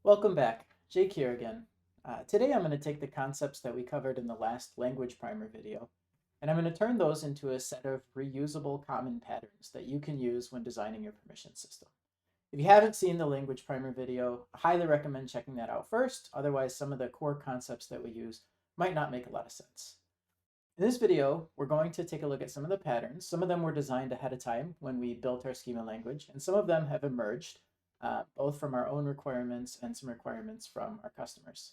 Welcome back. Jake here again. Today I'm going to take the concepts that we covered in the last language primer video, and I'm going to turn those into a set of reusable common patterns that you can use when designing your permission system. If you haven't seen the language primer video, I highly recommend checking that out first. Otherwise, some of the core concepts that we use might not make a lot of sense. In this video, we're going to take a look at some of the patterns. Some of them were designed ahead of time when we built our schema language, and some of them have emerged both from our own requirements and some requirements from our customers.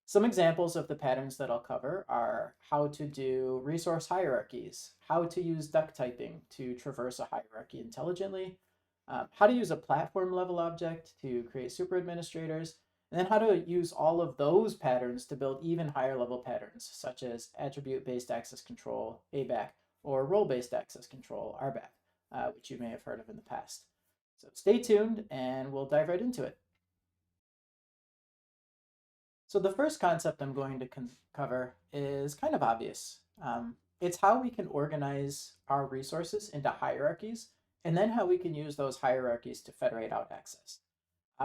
Some examples of the patterns that I'll cover are how to do resource hierarchies, how to use duck typing to traverse a hierarchy intelligently, how to use a platform level object to create super administrators, and then how to use all of those patterns to build even higher level patterns, such as attribute-based access control, ABAC, or role-based access control, RBAC, which you may have heard of in the past. So stay tuned and we'll dive right into it. So the first concept I'm going to cover is kind of obvious. It's how we can organize our resources into hierarchies, and then how we can use those hierarchies to federate out access.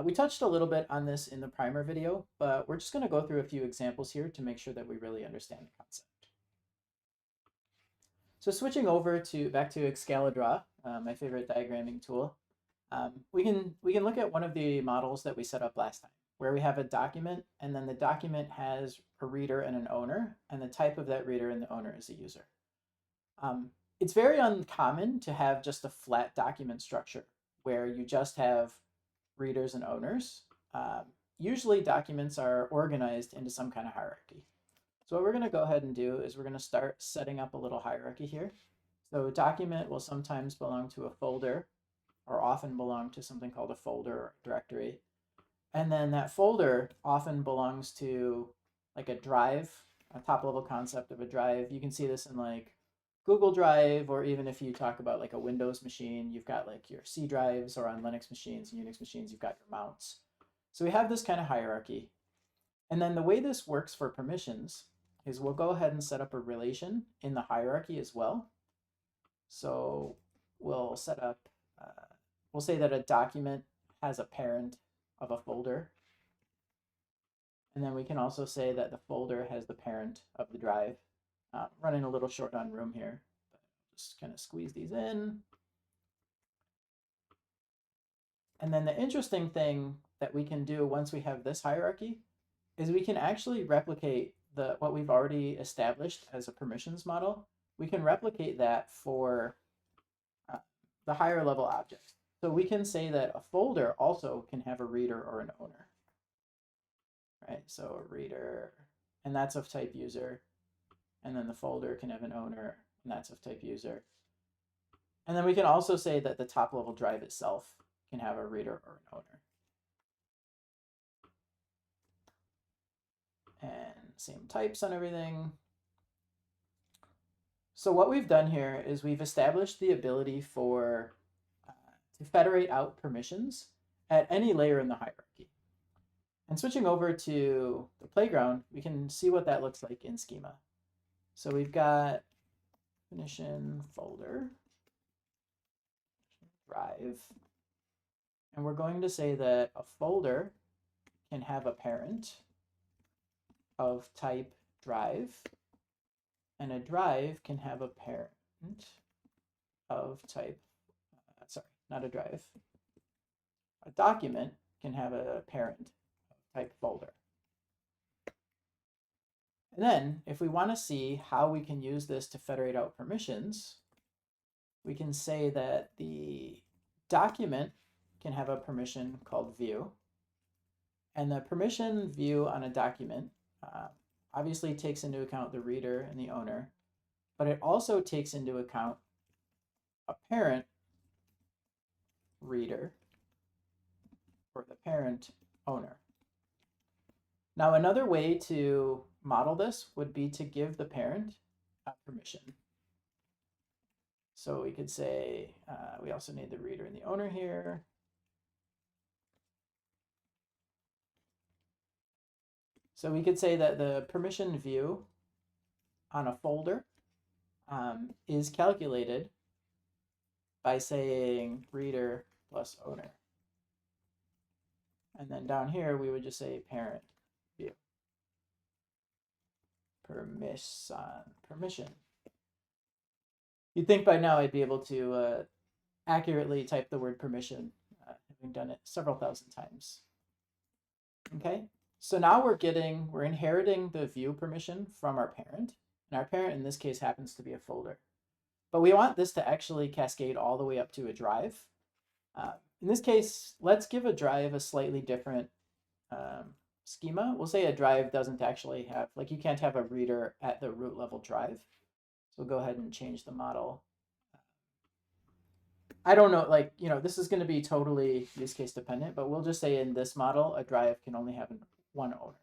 We touched a little bit on this in the primer video, but we're just going to go through a few examples here to make sure that we really understand the concept. So switching over back to Excalidraw, my favorite diagramming tool, we can look at one of the models that we set up last time, where we have a document, and then the document has a reader and an owner, and the type of that reader and the owner is a user. It's very uncommon to have just a flat document structure where you just have readers and owners. Usually documents are organized into some kind of hierarchy. So what we're going to go ahead and do is we're going to start setting up a little hierarchy here. So a document will sometimes belong to a folder, or often belong to something called a folder or directory. And then that folder often belongs to like a drive, a top level concept of a drive. You can see this in like Google Drive, or even if you talk about like a Windows machine, you've got like your C drives, or on Linux machines and Unix machines, you've got your mounts. So we have this kind of hierarchy. And then the way this works for permissions is we'll go ahead and set up a relation in the hierarchy as well. So we'll set up, we'll say that a document has a parent of a folder. And then we can also say that the folder has the parent of the drive. Running a little short on room here, but just kind of squeeze these in. And then the interesting thing that we can do once we have this hierarchy is we can actually replicate what we've already established as a permissions model. We can replicate that for the higher level objects. So we can say that a folder also can have a reader or an owner, right? So a reader, and that's of type user. And then the folder can have an owner, and that's of type user. And then we can also say that the top level drive itself can have a reader or an owner. And same types on everything. So what we've done here is we've established the ability to federate out permissions at any layer in the hierarchy. And switching over to the playground, we can see what that looks like in schema. So we've got definition folder, drive, and we're going to say that a folder can have a parent of type drive, and a drive can have a parent of type, sorry, not a drive. A document can have a parent of type folder. And then if we want to see how we can use this to federate out permissions, we can say that the document can have a permission called view. And the permission view on a document obviously takes into account the reader and the owner, but it also takes into account a parent reader or the parent owner. Now, another way to model this would be to give the parent a permission. So we could say, we also need the reader and the owner here. So we could say that the permission view on a folder is calculated by saying reader plus owner. And then down here, we would just say parent view. Permission. You'd think by now I'd be able to accurately type the word permission, having done it several thousand times. Okay, so now we're inheriting the view permission from our parent, and our parent in this case happens to be a folder. But we want this to actually cascade all the way up to a drive. In this case, let's give a drive a slightly different schema. We'll say a drive doesn't actually have, like you can't have a reader at the root level drive. So we'll go ahead and change the model. I don't know, like, you know, this is going to be totally use case dependent, but we'll just say in this model, a drive can only have one owner.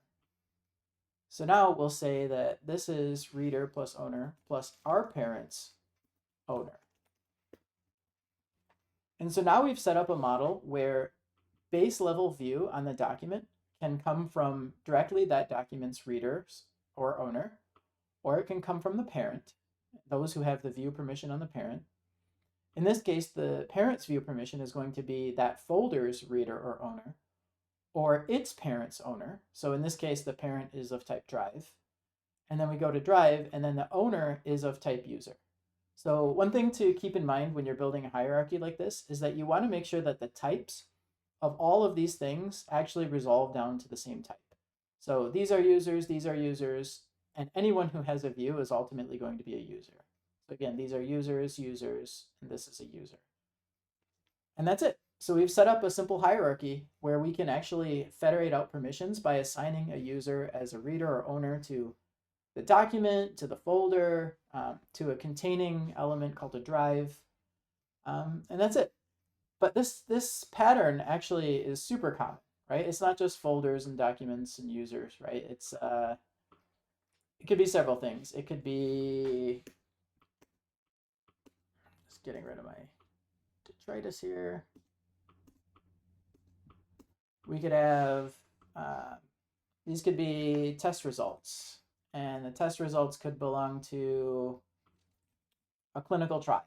So now we'll say that this is reader plus owner plus our parent's owner. And so now we've set up a model where base level view on the document can come from directly that document's readers or owner, or it can come from the parent, those who have the view permission on the parent. In this case, the parent's view permission is going to be that folder's reader or owner, or its parent's owner. So in this case, the parent is of type drive. And then we go to drive, and then the owner is of type user. So one thing to keep in mind when you're building a hierarchy like this is that you want to make sure that the types of all of these things actually resolve down to the same type. So these are users, and anyone who has a view is ultimately going to be a user. So again, these are users, and this is a user. And that's it. So we've set up a simple hierarchy where we can actually federate out permissions by assigning a user as a reader or owner to the document, to the folder, to a containing element called a drive, and that's it. But this pattern actually is super common, right? It's not just folders and documents and users, right? It could be several things. It could be just getting rid of my detritus here. We could have these could be test results. And the test results could belong to a clinical trial.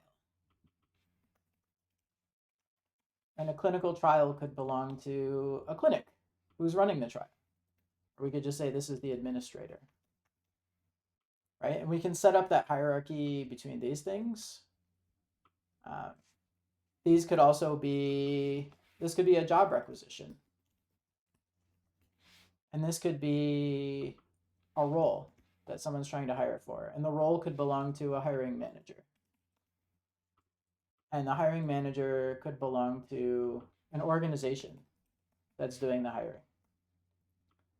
And a clinical trial could belong to a clinic who's running the trial. Or we could just say this is the administrator. Right? And we can set up that hierarchy between these things. These could also be, this could be a job requisition. And this could be a role that someone's trying to hire for. And the role could belong to a hiring manager. And the hiring manager could belong to an organization that's doing the hiring.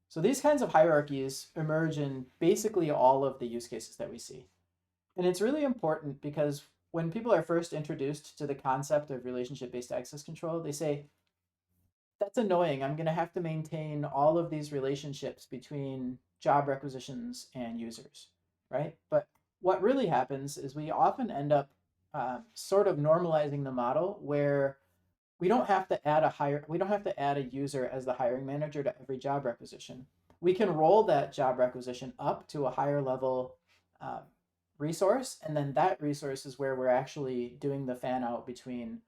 So these kinds of hierarchies emerge in basically all of the use cases that we see. And it's really important because when people are first introduced to the concept of relationship-based access control, they say, that's annoying. I'm going to have to maintain all of these relationships between job requisitions and users, right? But what really happens is we often end up sort of normalizing the model where we don't have to add a user as the hiring manager to every job requisition. We can roll that job requisition up to a higher level resource, and then that resource is where we're actually doing the fan out between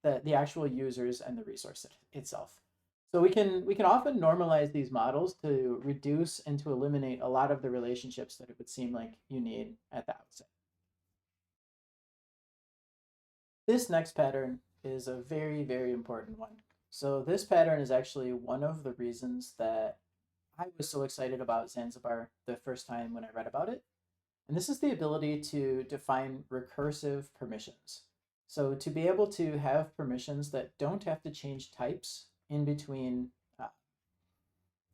the actual users and the resource itself. So we can often normalize these models to reduce and to eliminate a lot of the relationships that it would seem like you need at the outset. This next pattern is a very, very important one. So this pattern is actually one of the reasons that I was so excited about Zanzibar the first time when I read about it. And this is the ability to define recursive permissions. So to be able to have permissions that don't have to change types in between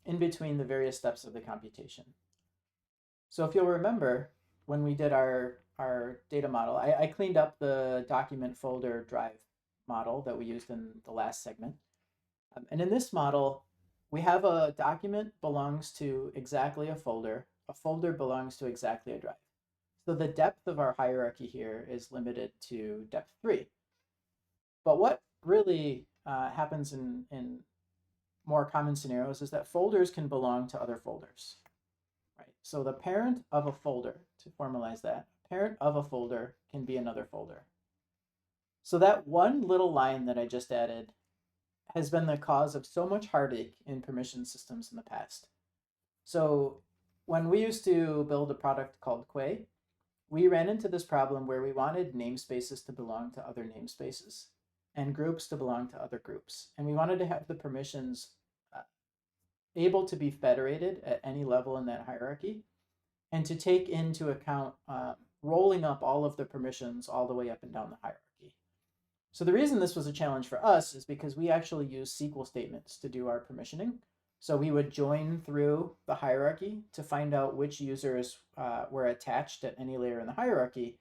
the various steps of the computation. So if you'll remember, when we did our data model, I cleaned up the document folder drive model that we used in the last segment. And in this model, we have a document belongs to exactly a folder belongs to exactly a drive. So the depth of our hierarchy here is limited to depth 3. But what really happens in more common scenarios is that folders can belong to other folders. Right? So the parent of a folder, to formalize that, parent of a folder can be another folder. So that one little line that I just added has been the cause of so much heartache in permission systems in the past. So when we used to build a product called Quay, we ran into this problem where we wanted namespaces to belong to other namespaces and groups to belong to other groups. And we wanted to have the permissions able to be federated at any level in that hierarchy and to take into account rolling up all of the permissions all the way up and down the hierarchy. So the reason this was a challenge for us is because we actually use SQL statements to do our permissioning. So we would join through the hierarchy to find out which users were attached at any layer in the hierarchy.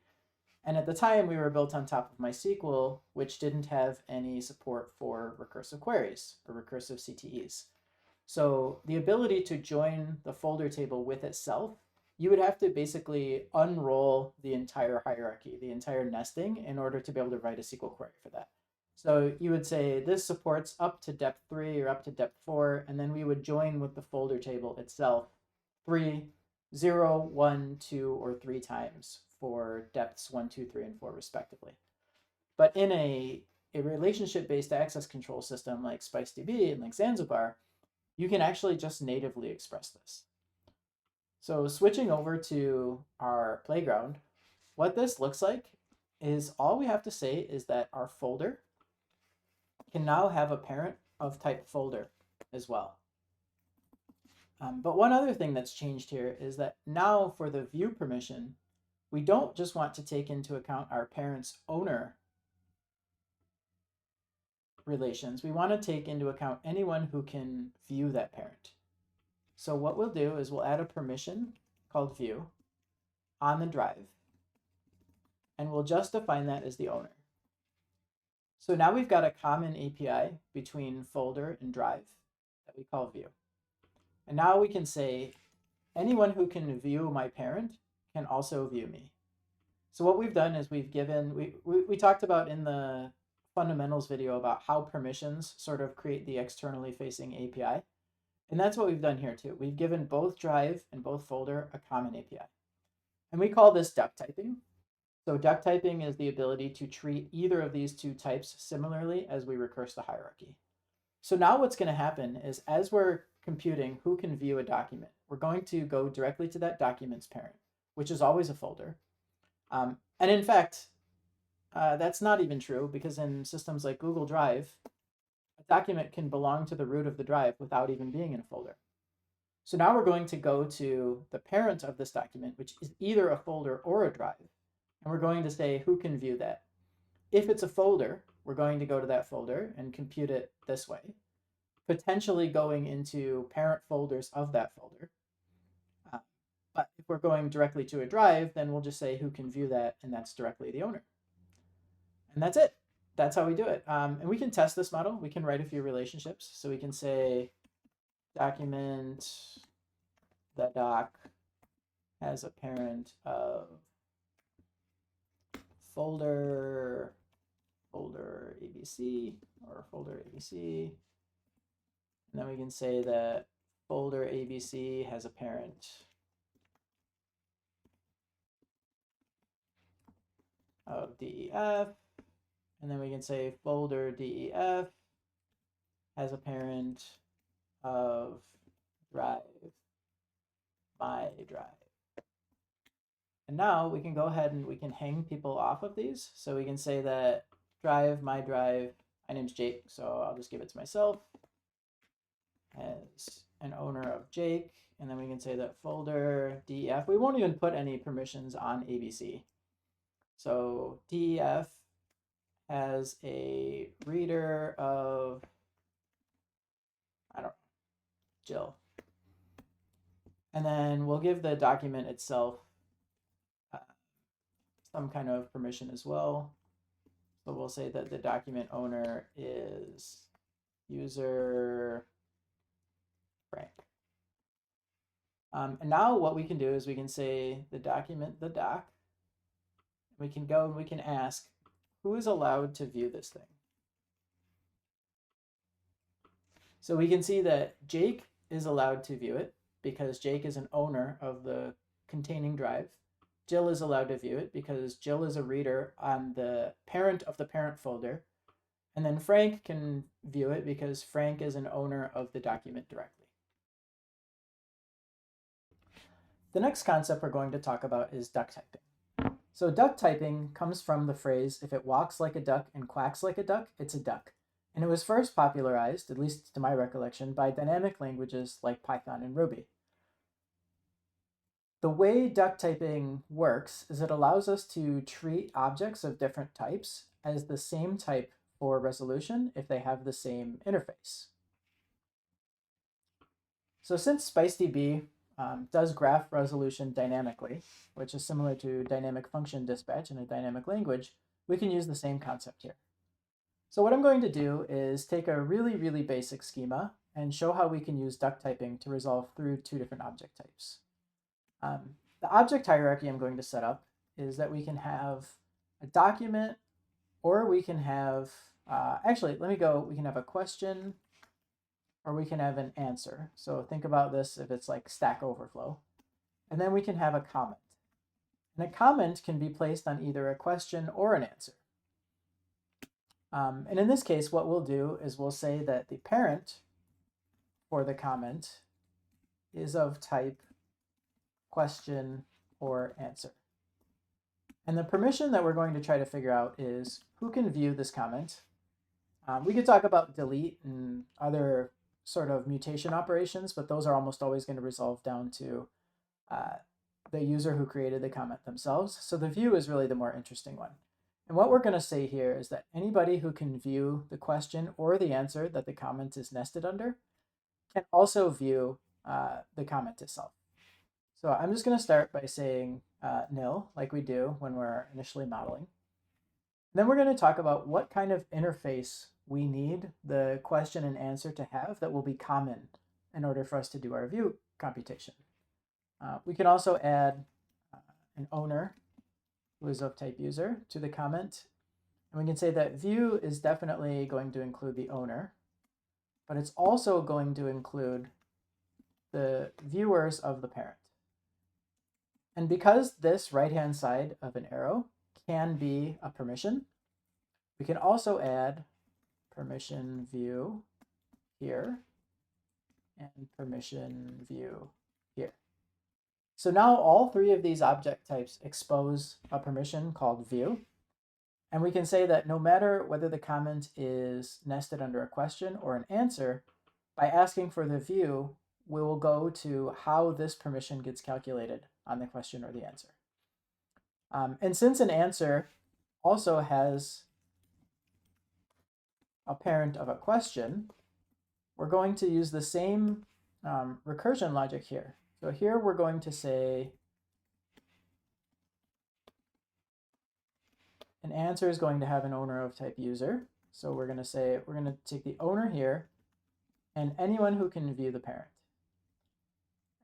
And at the time, we were built on top of MySQL, which didn't have any support for recursive queries or recursive CTEs. So the ability to join the folder table with itself, you would have to basically unroll the entire hierarchy, the entire nesting, in order to be able to write a SQL query for that. So you would say this supports up to depth 3 or up to depth 4, and then we would join with the folder table itself 3, 0, 1, 2, or 3 times for depths 1, 2, 3, and 4 respectively. But in a relationship-based access control system like SpiceDB and like Zanzibar, you can actually just natively express this. So switching over to our playground, what this looks like is all we have to say is that our folder can now have a parent of type folder as well. But one other thing that's changed here is that now for the view permission, we don't just want to take into account our parent's owner relations. We want to take into account anyone who can view that parent. So what we'll do is we'll add a permission called view on the drive, and we'll just define that as the owner. So now we've got a common API between folder and drive that we call view. And now we can say anyone who can view my parent can also view me. So what we've done is we've given, we talked about in the fundamentals video about how permissions sort of create the externally facing API. And that's what we've done here too. We've given both drive and both folder a common API. And we call this duck typing. So duck typing is the ability to treat either of these two types similarly as we recurse the hierarchy. So now what's going to happen is as we're computing who can view a document, we're going to go directly to that document's parent, which is always a folder. And in fact, that's not even true because in systems like Google Drive, a document can belong to the root of the drive without even being in a folder. So now we're going to go to the parent of this document, which is either a folder or a drive. And we're going to say who can view that. If it's a folder, we're going to go to that folder and compute it this way, potentially going into parent folders of that folder. But if we're going directly to a drive, then we'll just say who can view that, and that's directly the owner. And that's it. That's how we do it. And we can test this model. We can write a few relationships. So we can say document the doc has a parent of folder ABC or folder ABC. And then we can say that folder ABC has a parent of DEF. And then we can say folder DEF has a parent of drive, my drive. And now we can go ahead and we can hang people off of these. So we can say that drive, my name's Jake, so I'll just give it to myself as an owner of Jake. And then we can say that folder DEF, we won't even put any permissions on ABC. So DEF has a reader of, I don't know, Jill. And then we'll give the document itself some kind of permission as well. So we'll say that the document owner is user Frank. And now what we can do is we can say the document, the doc. We can go and we can ask who is allowed to view this thing. So we can see that Jake is allowed to view it because Jake is an owner of the containing drive. Jill is allowed to view it because Jill is a reader on the parent of the parent folder. And then Frank can view it because Frank is an owner of the document directly. The next concept we're going to talk about is duck typing. So duck typing comes from the phrase, if it walks like a duck and quacks like a duck, it's a duck. And it was first popularized, at least to my recollection, by dynamic languages like Python and Ruby. The way duck typing works is it allows us to treat objects of different types as the same type for resolution if they have the same interface. So since SpiceDB does graph resolution dynamically, which is similar to dynamic function dispatch in a dynamic language, we can use the same concept here. So what I'm going to do is take a really, really basic schema and show how we can use duck typing to resolve through two different object types. The object hierarchy I'm going to set up is that we can have a document, or we can have, actually, we can have a question, or we can have an answer. So think about this if it's like Stack Overflow. And then we can have a comment. And a comment can be placed on either a question or an answer. And in this case, what we'll do is we'll say that the parent for the comment is of type question or answer. And the permission that we're going to try to figure out is who can view this comment. We could talk about delete and other sort of mutation operations, but those are almost always going to resolve down to the user who created the comment themselves. So the view is really the more interesting one. And what we're going to say here is that anybody who can view the question or the answer that the comment is nested under can also view the comment itself. So I'm just going to start by saying nil, like we do when we're initially modeling. Then we're going to talk about what kind of interface we need the question and answer to have that will be common in order for us to do our view computation. We can also add an owner who is of type user to the comment. And we can say that view is definitely going to include the owner, but it's also going to include the viewers of the parent. And because this right-hand side of an arrow can be a permission, we can also add permission view here and permission view here. So now all three of these object types expose a permission called view. And we can say that no matter whether the comment is nested under a question or an answer, by asking for the view, we will go to how this permission gets calculated on the question or the answer. And since an answer also has a parent of a question, we're going to use the same recursion logic here. So here we're going to say an answer is going to have an owner of type user. So we're going to say, we're going to take the owner here and anyone who can view the parent.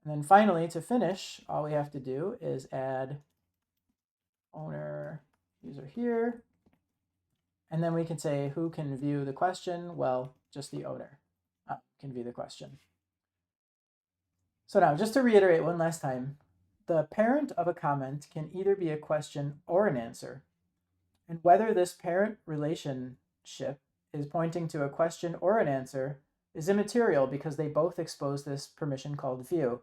And then finally, to finish, all we have to do is add owner user here. And then we can say who can view the question? Well, just the owner can view the question. So now, just to reiterate one last time, the parent of a comment can either be a question or an answer. And whether this parent relationship is pointing to a question or an answer is immaterial because they both expose this permission called view.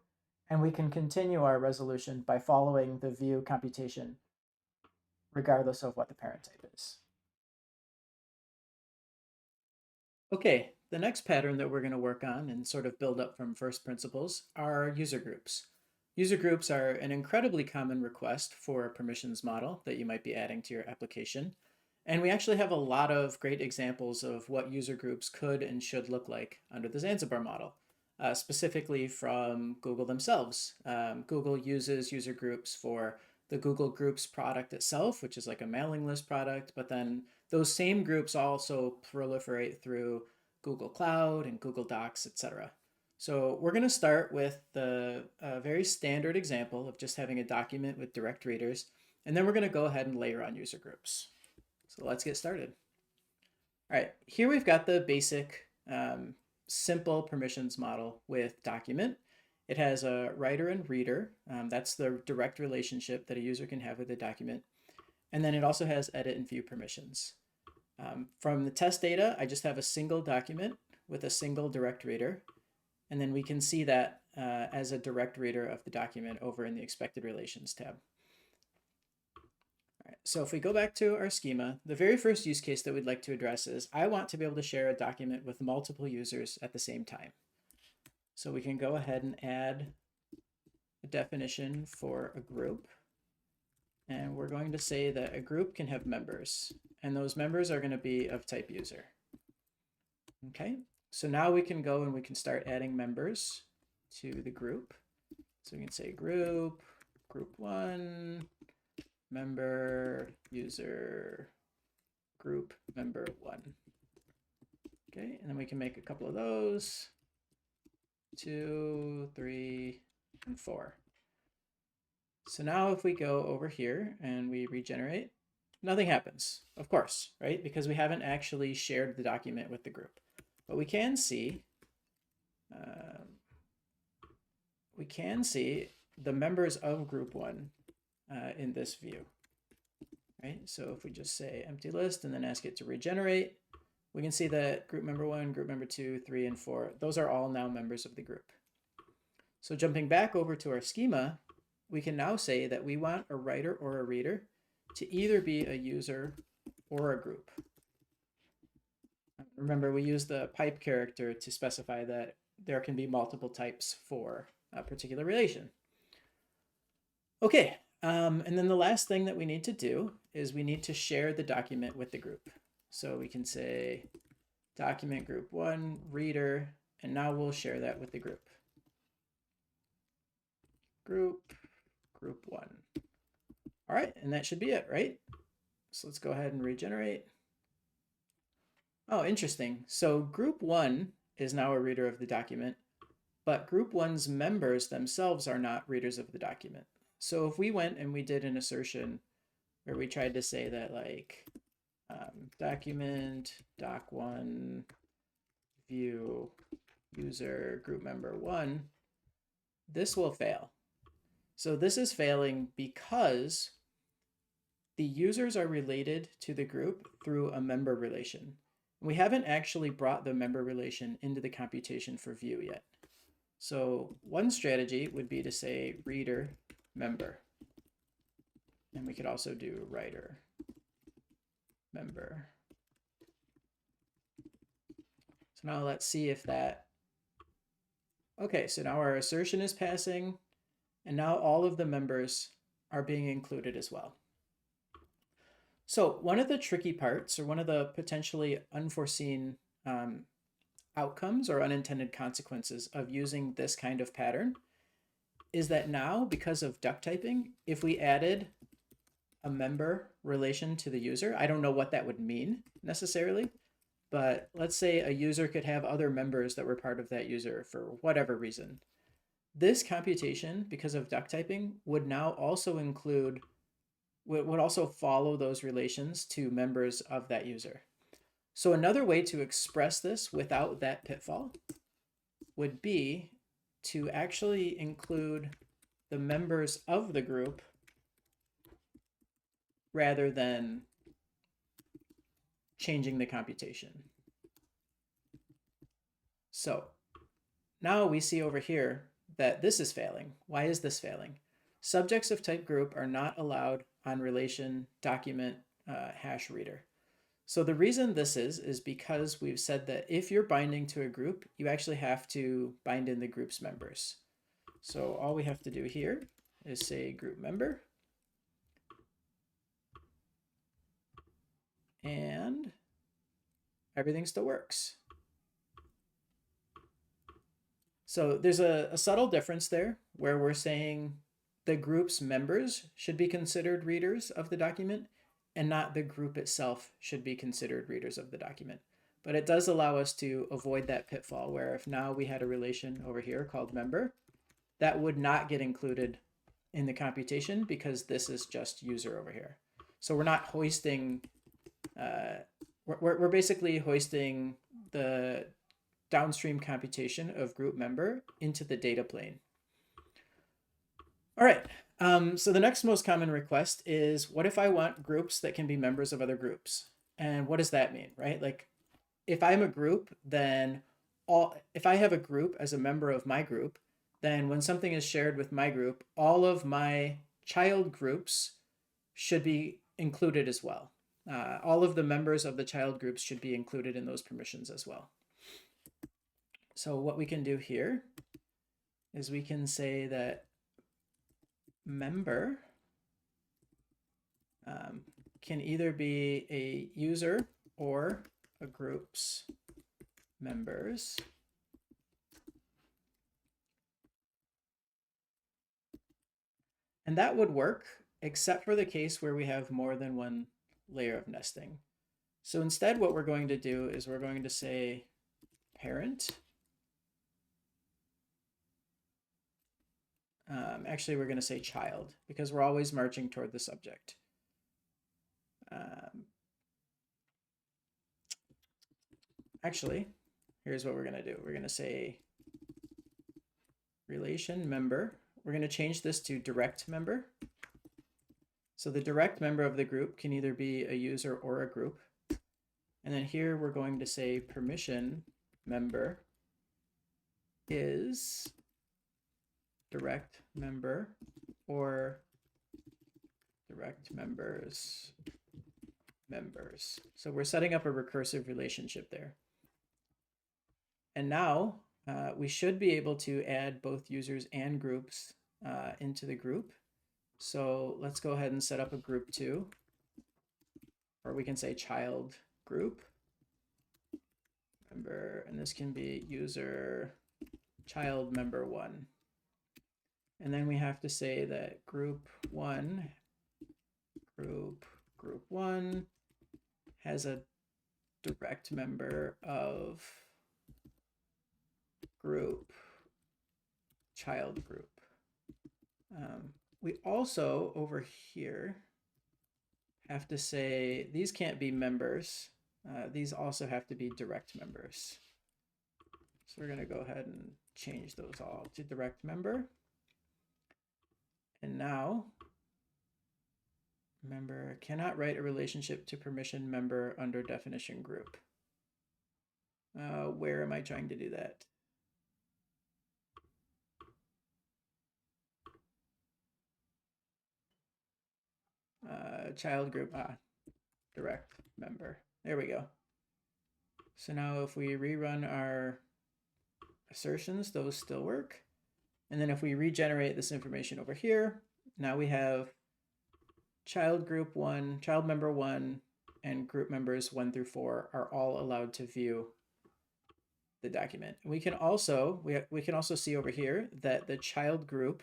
And we can continue our resolution by following the view computation regardless of what the parent type is. Okay, the next pattern that we're going to work on and sort of build up from first principles are user groups. User groups are an incredibly common request for a permissions model that you might be adding to your application. And we actually have a lot of great examples of what user groups could and should look like under the Zanzibar model, specifically from Google themselves. Google uses user groups for the Google Groups product itself, which is like a mailing list product, but then those same groups also proliferate through Google Cloud and Google Docs, etc. So we're going to start with the very standard example of just having a document with direct readers, and then we're going to go ahead and layer on user groups. So let's get started. All right, here we've got the basic simple permissions model with document. It has a writer and reader. That's the direct relationship that a user can have with a document. And then it also has edit and view permissions. From the test data, I just have a single document with a single direct reader. And then we can see that as a direct reader of the document over in the expected relations tab. All right, so if we go back to our schema, the very first use case that we'd like to address is I want to be able to share a document with multiple users at the same time. So we can go ahead and add a definition for a group. And we're going to say that a group can have members, and those members are going to be of type user. Okay, so now we can go and we can start adding members to the group. So we can say group 1, member, user, group, member 1. Okay, and then we can make a couple of those, 2, 3, and 4. So now if we go over here and we regenerate, nothing happens, of course, right? Because we haven't actually shared the document with the group. But we can see the members of group 1 in this view, right? So if we just say empty list and then ask it to regenerate, we can see that group member 1, group member 2, 3, and 4, those are all now members of the group. So jumping back over to our schema, we can now say that we want a writer or a reader to either be a user or a group. Remember, we use the pipe character to specify that there can be multiple types for a particular relation. Okay, and then the last thing that we need to do is we need to share the document with the group. So we can say document group 1, reader, and now we'll share that with the group. Group 1. All right, and that should be it, right? So let's go ahead and regenerate. Oh, interesting. So group 1 is now a reader of the document, but group 1's members themselves are not readers of the document. So if we went and we did an assertion where we tried to say that like document doc1 view user group member 1, this will fail. So this is failing because the users are related to the group through a member relation. We haven't actually brought the member relation into the computation for view yet. So one strategy would be to say reader member. And we could also do writer member. So now let's see if that, okay, so now our assertion is passing, and now all of the members are being included as well. So one of the tricky parts, or one of the potentially unforeseen outcomes or unintended consequences of using this kind of pattern is that now, because of duck typing, if we added a member relation to the user, I don't know what that would mean necessarily, but let's say a user could have other members that were part of that user for whatever reason. This computation, because of duck typing, would now also include, would also follow those relations to members of that user. So another way to express this without that pitfall would be to actually include the members of the group rather than changing the computation. So now we see over here that this is failing. Why is this failing? Subjects of type group are not allowed on relation document hash reader. So the reason this is because we've said that if you're binding to a group, you actually have to bind in the group's members. So all we have to do here is say group member. And everything still works. So there's a subtle difference there where we're saying the group's members should be considered readers of the document and not the group itself should be considered readers of the document. But it does allow us to avoid that pitfall where if now we had a relation over here called member, that would not get included in the computation because this is just user over here. So we're not hoisting, we're basically hoisting the downstream computation of group member into the data plane. All right, so the next most common request is, what if I want groups that can be members of other groups? And what does that mean, right? Like if I'm a group, then if I have a group as a member of my group, then when something is shared with my group, all of my child groups should be included as well. All of the members of the child groups should be included in those permissions as well. So what we can do here is we can say that member can either be a user or a group's members. And that would work, except for the case where we have more than one layer of nesting. So instead, what we're going to do is we're going to say parent. Actually, we're going to say child because we're always marching toward the subject. Actually, here's what we're going to do. We're going to say relation member. We're going to change this to direct member. So the direct member of the group can either be a user or a group. And then here we're going to say permission member is direct member or direct members. So we're setting up a recursive relationship there. And now we should be able to add both users and groups into the group. So let's go ahead and set up a group 2, or we can say child group member, and this can be user child member 1. And then we have to say that group 1 has a direct member of group child group. We also over here have to say these can't be members. These also have to be direct members. So we're going to go ahead and change those all to direct member. And now member cannot write a relationship to permission member under definition group. Where am I trying to do that? Child group, direct member. There we go. So now if we rerun our assertions, those still work. And then if we regenerate this information over here, now we have child group 1, child member 1, and group members 1 through 4 are all allowed to view the document. We can also see over here that the child group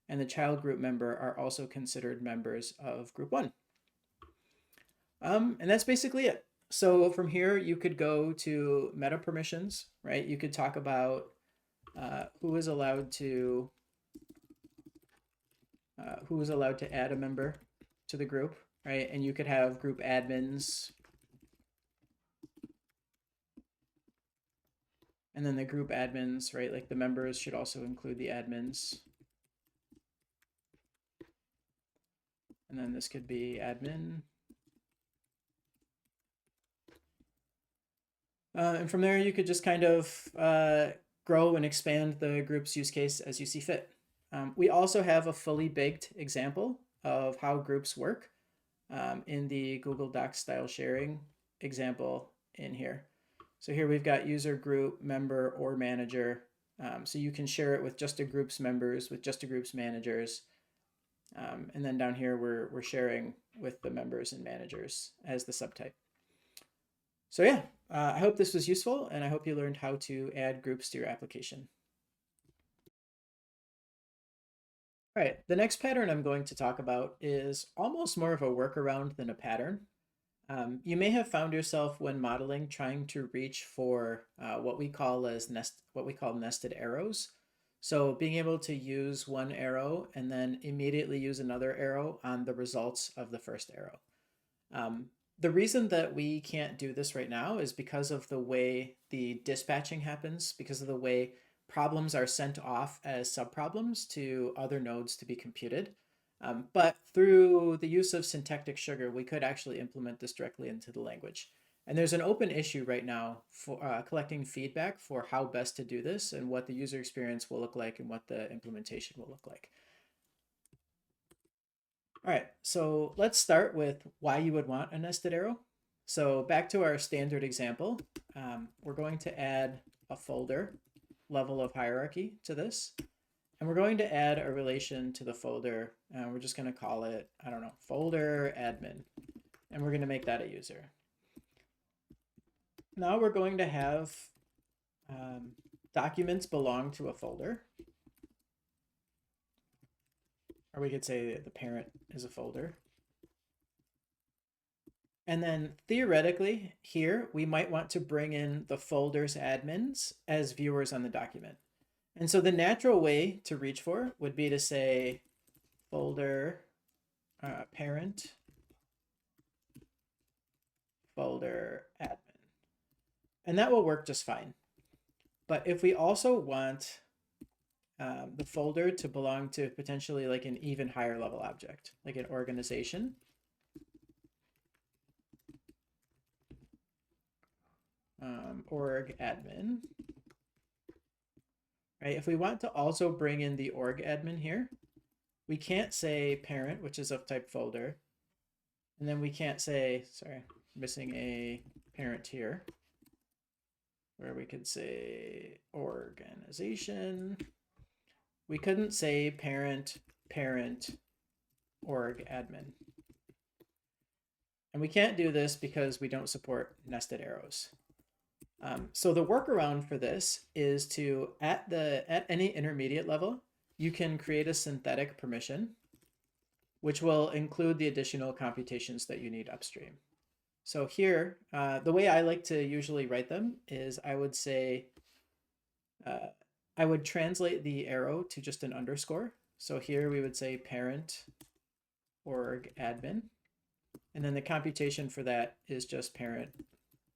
and the child group member are also considered members of group 1. And that's basically it. So from here, you could go to meta permissions, right? You could talk about who is allowed to add a member to the group, right? And you could have group admins. And then the group admins, right? Like the members should also include the admins. And then this could be admin. And from there, you could just kind of grow and expand the group's use case as you see fit. We also have a fully baked example of how groups work in the Google Docs style sharing example in here. So here we've got user, group, member, or manager. So you can share it with just a group's members, with just a group's managers. And then down here, we're sharing with the members and managers as the subtype. So yeah, I hope this was useful, and I hope you learned how to add groups to your application. All right, the next pattern I'm going to talk about is almost more of a workaround than a pattern. You may have found yourself when modeling trying to reach for what we call nested arrows. So being able to use one arrow and then immediately use another arrow on the results of the first arrow. The reason that we can't do this right now is because of the way the dispatching happens, because of the way problems are sent off as subproblems to other nodes to be computed. But through the use of syntactic sugar, we could actually implement this directly into the language. And there's an open issue right now for collecting feedback for how best to do this and what the user experience will look like and what the implementation will look like. All right, so let's start with why you would want a nested arrow. So back to our standard example, we're going to add a folder level of hierarchy to this. And we're going to add a relation to the folder. And we're just going to call it, I don't know, folder admin. And we're going to make that a user. Now we're going to have documents belong to a folder. Or we could say the parent is a folder. And then theoretically here, we might want to bring in the folder's admins as viewers on the document. And so the natural way to reach for would be to say folder parent folder admin. And that will work just fine. But if we also want the folder to belong to potentially like an even higher level object, like an organization, org admin, right? If we want to also bring in the org admin here, we can't say parent, which is of type folder. And then we can't say, sorry, missing a parent here, where we could say organization. We couldn't say parent org admin. And we can't do this because we don't support nested arrows. So the workaround for this is to, at any intermediate level, you can create a synthetic permission, which will include the additional computations that you need upstream. So here, the way I like to usually write them is I would say, I would translate the arrow to just an underscore. So here we would say parent org admin. And then the computation for that is just parent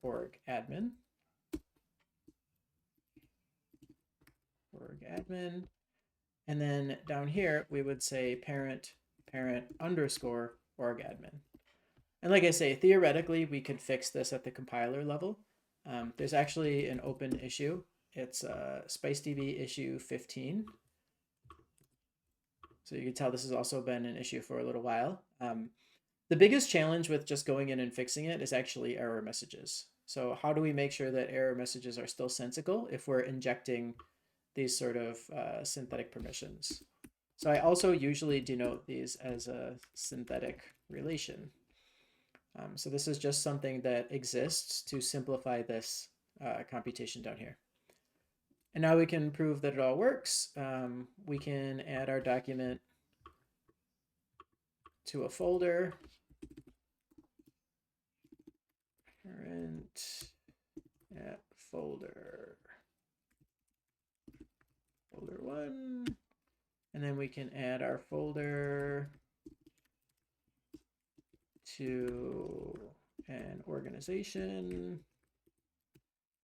org admin. Org admin. And then down here, we would say parent underscore org admin. And like I say, theoretically, we could fix this at the compiler level. There's actually an open issue. It's SpiceDB issue 15. So you can tell this has also been an issue for a little while. The biggest challenge with just going in and fixing it is actually error messages. So how do we make sure that error messages are still sensical if we're injecting these sort of synthetic permissions? So I also usually denote these as a synthetic relation. So this is just something that exists to simplify this computation down here. And now we can prove that it all works. We can add our document to a folder. Parent at folder 1. And then we can add our folder to an organization.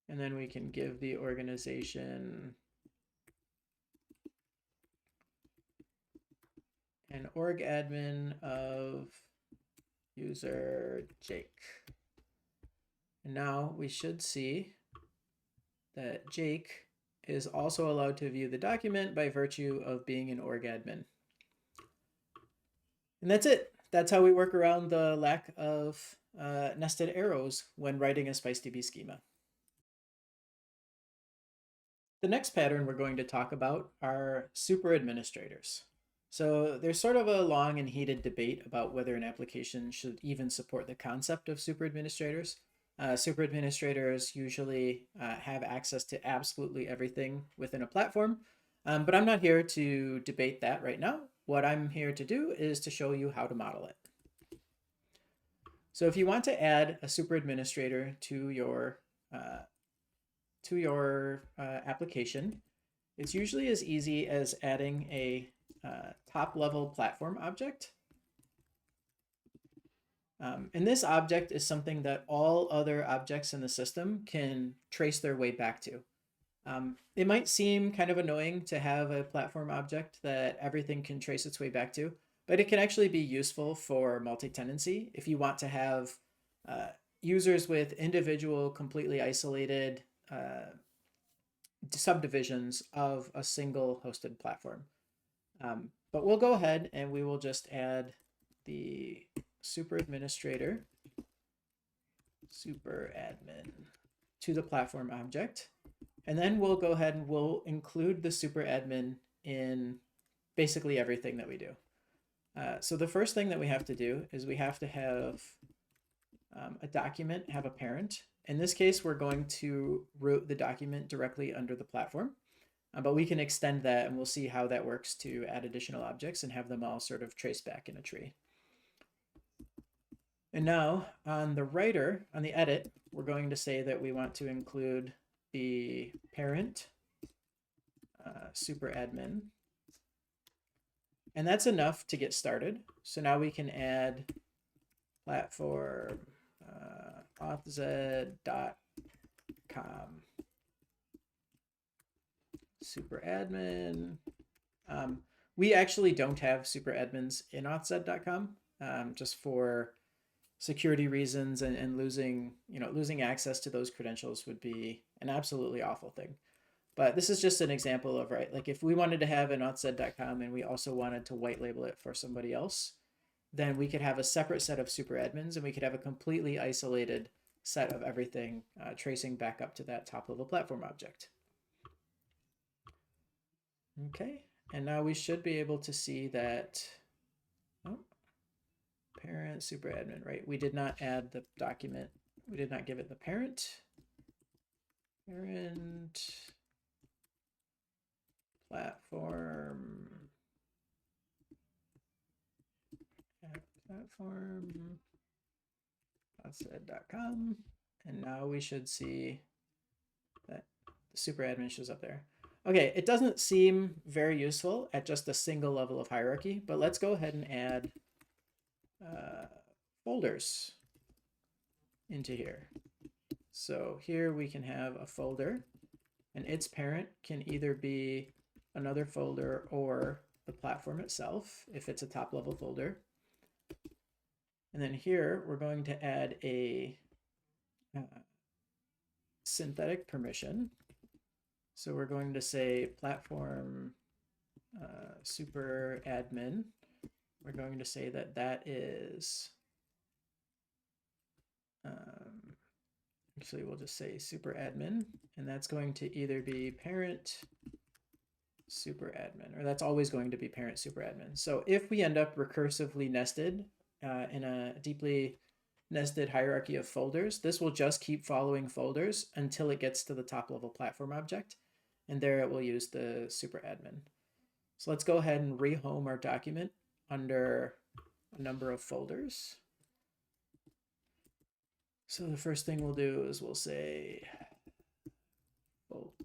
And then we can give the organization an org admin of user Jake. And now we should see that Jake is also allowed to view the document by virtue of being an org admin. And that's it. That's how we work around the lack of nested arrows when writing a SpiceDB schema. The next pattern we're going to talk about are super administrators. So there's sort of a long and heated debate about whether an application should even support the concept of super administrators. Super administrators usually have access to absolutely everything within a platform, but I'm not here to debate that right now. What I'm here to do is to show you how to model it. So if you want to add a super administrator to your application, it's usually as easy as adding a top-level platform object. And this object is something that all other objects in the system can trace their way back to. It might seem kind of annoying to have a platform object that everything can trace its way back to, but it can actually be useful for multi-tenancy if you want to have users with individual, completely isolated subdivisions of a single hosted platform. But we'll go ahead and we will just add the super administrator, super admin to the platform object. And then we'll go ahead and we'll include the super admin in basically everything that we do. So the first thing that we have to do is we have to have a document have a parent. In this case, we're going to route the document directly under the platform, but we can extend that and we'll see how that works to add additional objects and have them all sort of trace back in a tree. And now on the writer, on the edit, we're going to say that we want to include the parent super admin. And that's enough to get started. So now we can add platform authz.com super admin. We actually don't have super admins in authz.com just for security reasons, and losing access to those credentials would be an absolutely awful thing. But this is just an example of, right, like if we wanted to have an authz.com and we also wanted to white label it for somebody else, then we could have a separate set of super admins and we could have a completely isolated set of everything tracing back up to that top level platform object. Okay, and now we should be able to see that, parent super admin, right? We did not add the document. We did not give it the parent. Parent platform authz.com, and now we should see that the super admin shows up there. Okay, it doesn't seem very useful at just a single level of hierarchy, but let's go ahead and add folders into here. So here we can have a folder, and its parent can either be another folder or the platform itself if it's a top level folder. And then here we're going to add a synthetic permission. So we're going to say platform super admin. We're going to say that that is, actually we'll just say super admin, and that's going to either be parent super admin, or that's always going to be parent super admin. So if we end up recursively nested in a deeply nested hierarchy of folders, this will just keep following folders until it gets to the top level platform object, and there it will use the super admin. So let's go ahead and rehome our document under a number of folders. So the first thing we'll do is we'll say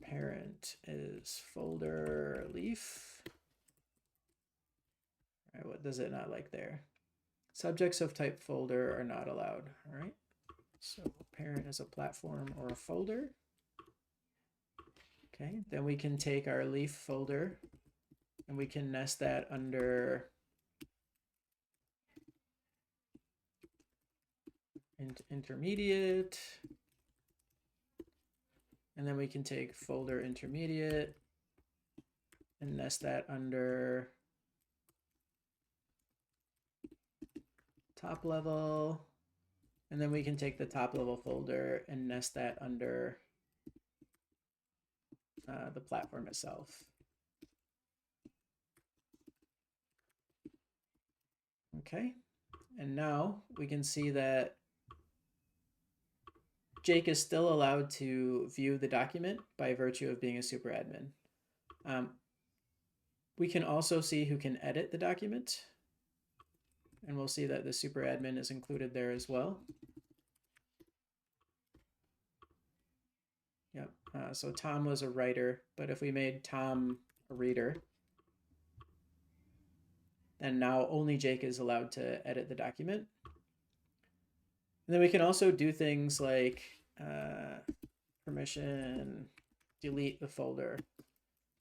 parent is folder leaf. All right, what does it not like there? Subjects of type folder are not allowed. All right, so parent is a platform or a folder. Okay, then we can take our leaf folder and we can nest that under intermediate, and then we can take folder intermediate and nest that under top level, and then we can take the top level folder and nest that under the platform itself. Okay, and now we can see that Jake is still allowed to view the document by virtue of being a super admin. We can also see who can edit the document, and we'll see that the super admin is included there as well. Yep, so Tom was a writer, but if we made Tom a reader, then now only Jake is allowed to edit the document. And then we can also do things like permission, delete the folder.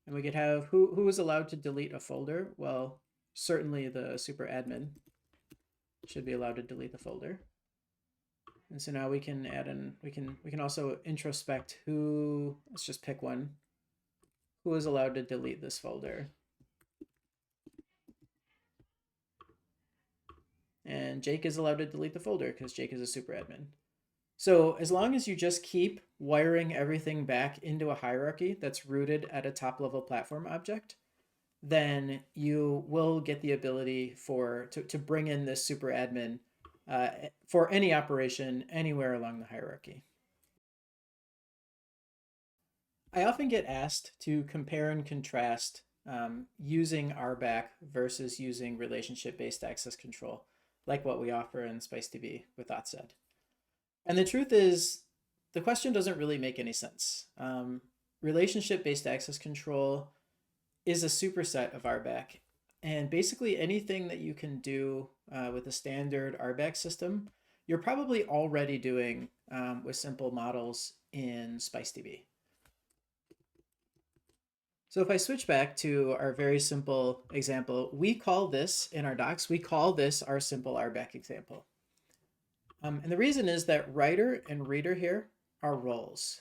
And we could have who is allowed to delete a folder? Well, certainly the super admin should be allowed to delete the folder. And so now we can add in, we can also introspect who, let's just pick one, who is allowed to delete this folder. And Jake is allowed to delete the folder because Jake is a super admin. So as long as you just keep wiring everything back into a hierarchy that's rooted at a top level platform object, then you will get the ability to bring in this super admin for any operation anywhere along the hierarchy. I often get asked to compare and contrast using RBAC versus using relationship-based access control, like what we offer in SpiceDB with authZ. And the truth is, the question doesn't really make any sense. Relationship-based access control is a superset of RBAC. And basically anything that you can do with a standard RBAC system, you're probably already doing with simple models in SpiceDB. So if I switch back to our very simple example, we call this in our docs, we call this our simple RBAC example. And the reason is that writer and reader here are roles.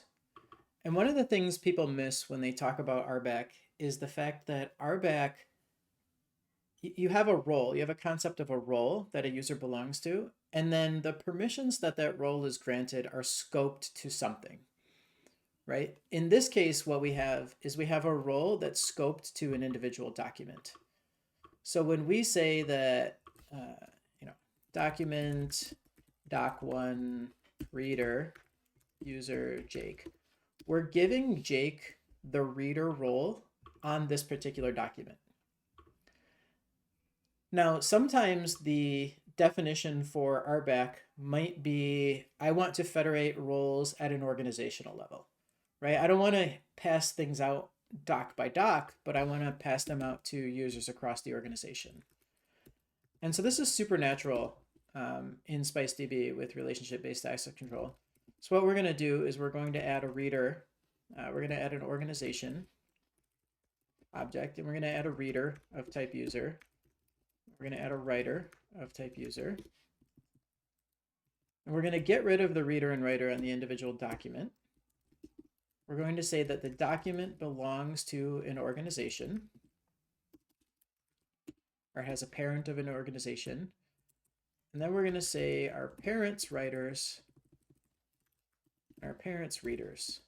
And one of the things people miss when they talk about RBAC is the fact that RBAC, you have a role, you have a concept of a role that a user belongs to, and then the permissions that that role is granted are scoped to something, right? In this case, what we have is we have a role that's scoped to an individual document. So when we say that, document doc1 reader user Jake, we're giving Jake the reader role on this particular document. Now, sometimes the definition for RBAC might be, I want to federate roles at an organizational level, right? I don't want to pass things out doc by doc, but I want to pass them out to users across the organization. And so this is supernatural in SpiceDB with relationship-based access control. So what we're going to do is we're going to add a reader. We're going to add an organization object, and we're going to add a reader of type user. We're going to add a writer of type user. And we're going to get rid of the reader and writer on the individual document. We're going to say that the document belongs to an organization or has a parent of an organization. And then we're going to say our parents' writers, our parents' readers.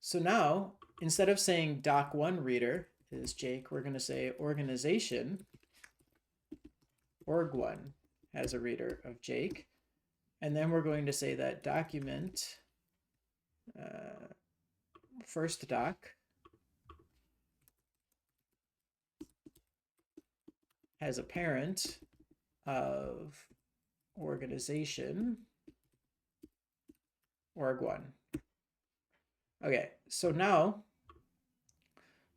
So now, instead of saying doc1 reader is Jake, we're going to say organization org1 has a reader of Jake. And then we're going to say that document first doc has a parent of organization org1. Okay, so now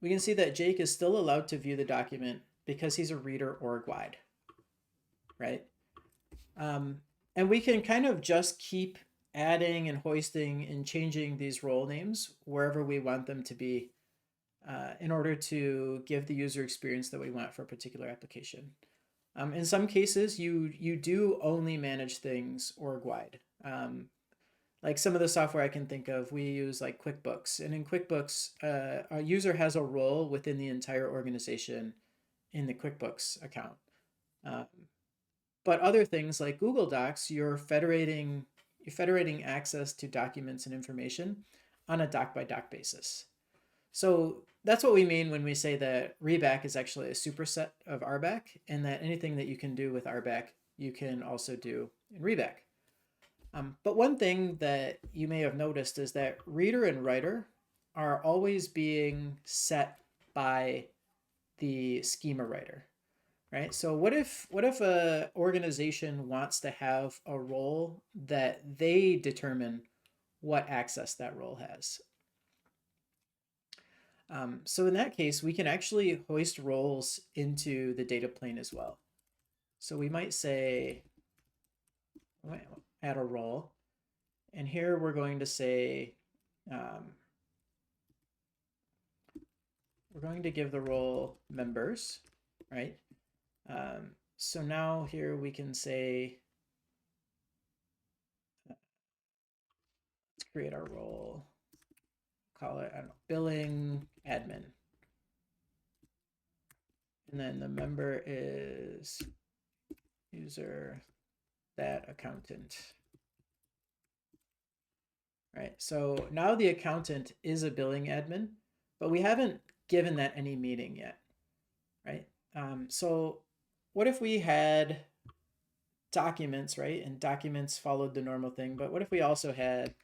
we can see that Jake is still allowed to view the document because he's a reader org-wide, right? And we can kind of just keep adding and hoisting and changing these role names wherever we want them to be in order to give the user experience that we want for a particular application. In some cases, you do only manage things org-wide. Like some of the software I can think of, we use like QuickBooks. And in QuickBooks, a user has a role within the entire organization in the QuickBooks account. But other things like Google Docs, you're federating access to documents and information on a doc-by-doc basis. So that's what we mean when we say that RBAC is actually a superset of RBAC, and that anything that you can do with RBAC, you can also do in RBAC. But one thing that you may have noticed is that reader and writer are always being set by the schema writer, right? So what if a organization wants to have a role that they determine what access that role has? So in that case, we can actually hoist roles into the data plane as well. So we might say, add a role. And here we're going to say, we're going to give the role members. right? So now here we can say, let's create our role, call it, I don't know, billing admin. And then the member is user that accountant. Right, so now the accountant is a billing admin, but we haven't given that any meaning yet, right? So what if we had documents, right? And documents followed the normal thing, but what if we also had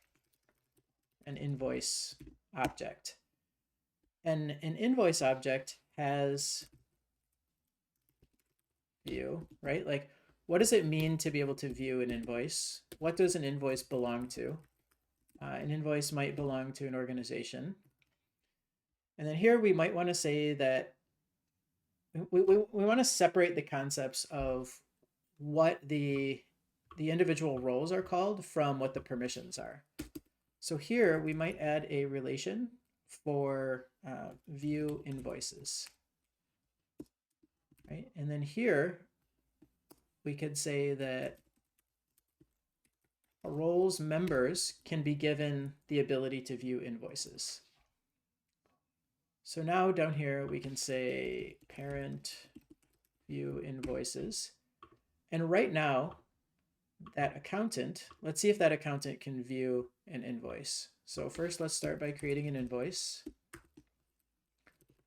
an invoice object? And an invoice object has view, right? Like, what does it mean to be able to view an invoice? What does an invoice belong to? An invoice might belong to an organization. And then here we might want to say that we want to separate the concepts of what the individual roles are called from what the permissions are. So here we might add a relation for view invoices, right? And then here we could say that a role's members can be given the ability to view invoices. So now down here we can say parent view invoices. And right now, that accountant, let's see if that accountant can view an invoice. So first, let's start by creating an invoice.